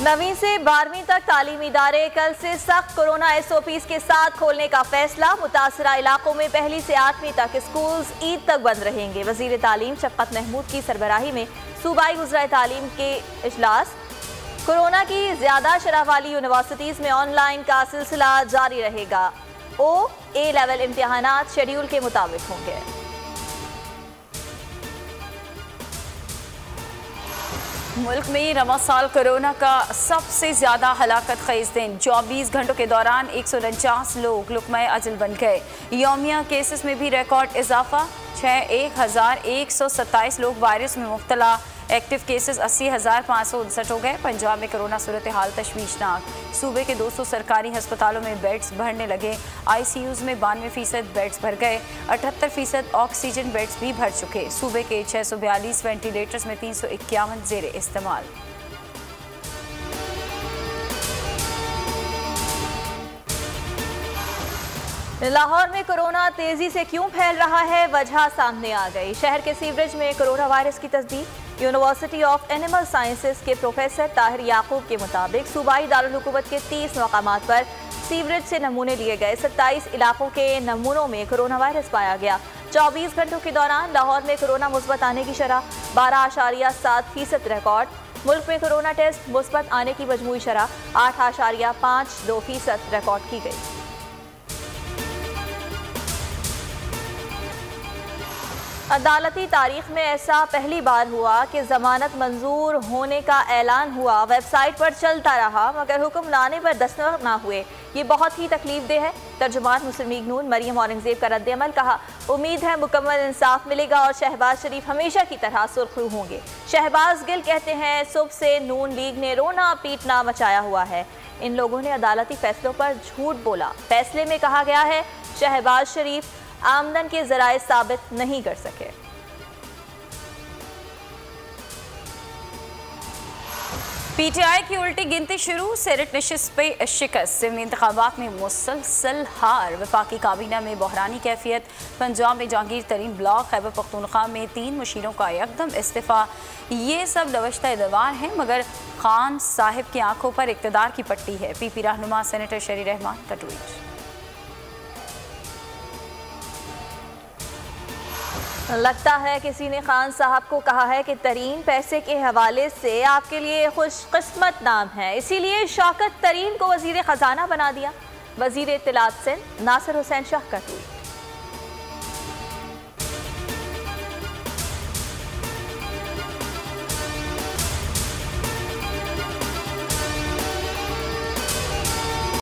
9वीं से 12वीं तक तालीमी इदारे कल से सख्त कोरोना SOPs के साथ खोलने का फैसला। मुतासरा इलाकों में 1ली से 8वीं तक स्कूल्स ईद तक बंद रहेंगे। वजीर तालीम शफ़क़त महमूद की सरबराही में सूबाई वज़राए तालीम के इजलास। कोरोना की ज़्यादा शरह वाली यूनिवर्सिटीज़ में ऑनलाइन का सिलसिला जारी रहेगा। A लेवल इम्तिहानात शेड्यूल के मुताबिक होंगे। मुल्क में रवा साल कोरोना का सबसे ज़्यादा हलाकत खेज दिन। 24 घंटों के दौरान 149 लोग लुक़मा अजल बन गए। यौमिया केसेस में भी रिकॉर्ड इजाफा। 1127 लोग वायरस में मुब्तला। एक्टिव केसेस 80,559 हो गए। पंजाब में कोरोना सूरत हाल तशवीशनाक। सूबे के 200 सरकारी हस्पतालों में बेड्स भरने लगे। ICUs में 92% बेड्स भर गए। 78% ऑक्सीजन बेड्स भी भर चुके। सूबे के 642 वेंटिलेटर्स में 351 ज़ेरे इस्तेमाल। लाहौर में कोरोना तेजी से क्यों फैल रहा है, वजह सामने आ गई। शहर के सीवरेज में कोरोना वायरस की तस्दीक। यूनिवर्सिटी ऑफ एनिमल साइंसेज के प्रोफेसर ताहिर याकूब के मुताबिक सूबाई दारुल हुकूमत के 30 मकामात पर सीवरेज से नमूने लिए गए। 27 इलाकों के नमूनों में कोरोना वायरस पाया गया। 24 घंटों के दौरान लाहौर में कोरोना मुस्बत आने की शरह 12.7% रिकॉर्ड। मुल्क में कोरोना टेस्ट मुस्बत आने की मजमूई शरह 8.52% रिकॉर्ड की गई। अदालती तारीख में ऐसा पहली बार हुआ कि जमानत मंजूर होने का ऐलान हुआ, वेबसाइट पर चलता रहा मगर हुक्म लाने पर दस्तखत ना हुए। ये बहुत ही तकलीफदेह है। तर्जुमान मुस्लिम लीग नून मरियम औरंगजेब का रद्द-ए-अमल। कहा, उम्मीद है मुकम्मल इंसाफ मिलेगा और शहबाज शरीफ हमेशा की तरह सुर्खरू होंगे। शहबाज गिल कहते हैं, सुबह से नून लीग ने रोना पीटना मचाया हुआ है। इन लोगों ने अदालती फैसलों पर झूठ बोला। फैसले में कहा गया है शहबाज शरीफ आमदन के जराए साबित नहीं कर सके। PTI की उल्टी गिनती शुरू। सेनेट नशिस्त पे शिकस्त। सिमी इंतखाबात में मुसलसल हार। वफाकी काबीना में बहरानी कैफियत। पंजाब में जहांगीर तरीन ब्लॉक। खैबर पख्तूनख्वा में 3 मुशीरों का यकदम इस्तीफा। ये सब नवश्ता दवार हैं मगर खान साहिब की आंखों पर इक़्तिदार की पट्टी है। PP रहनुमा सेनेटर शरी रहमान का ट्वीट। लगता है किसी ने खान साहब को कहा है कि तरीन पैसे के हवाले से आपके लिए खुशकिस्मत नाम है, इसीलिए शौकत तरीन को वजीर खजाना बना दिया। वजीर इत्तलात सिंध नासिर हुसैन शाह का ट्वीट।